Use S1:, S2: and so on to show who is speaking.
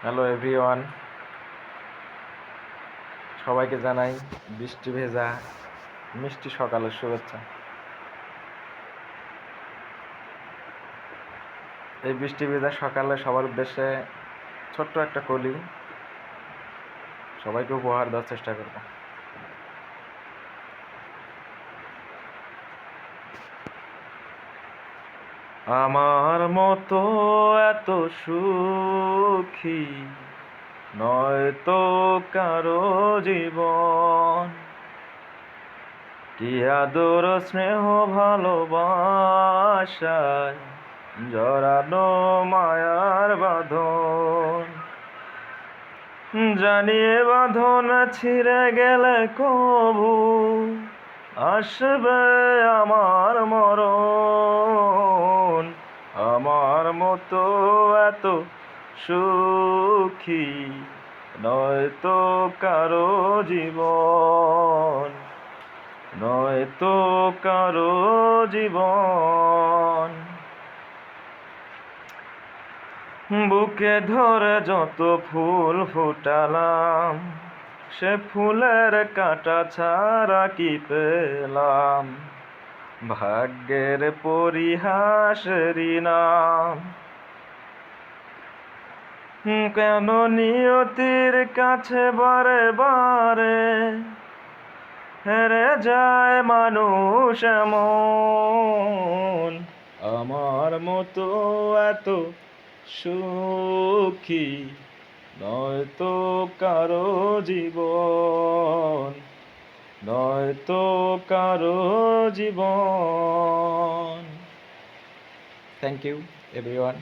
S1: Hello everyone, সবাইকে জানাই বৃষ্টি ভেজা মিষ্টি সকালের শুভেচ্ছা। এই বৃষ্টি ভেজা সকালে সবার উদ্দেশ্যে ছোট্ট একটা কলি সবাইকে উপহার দেওয়ার চেষ্টা করব। আমার মতো এত সুখী নয়তো কারো জীবন, কি আদর স্নেহ ভালোবাসায় জড়ানো মায়ার বাঁধন। জানিয়ে বাঁধন ছিঁড়ে গেলে কবু আসবে আমার মরণ। আমার মতো এত সুখী নয়তো কারো জীবন, নয়তো কারো জীবন। বুকে ধরে যত ফুল ফুটালাম, সে ফুলের কাঁটা ছাড়া কি পেলাম? ভাগ্যের পরিহাসেরই নাম। কেন নিয়তির কাছে বারে বারে হেরে যায় মানুষ এমন? আমার মতো এত সুখী নয়তো কারো জীবন, নয়তো কারো জীবন। Thank you everyone.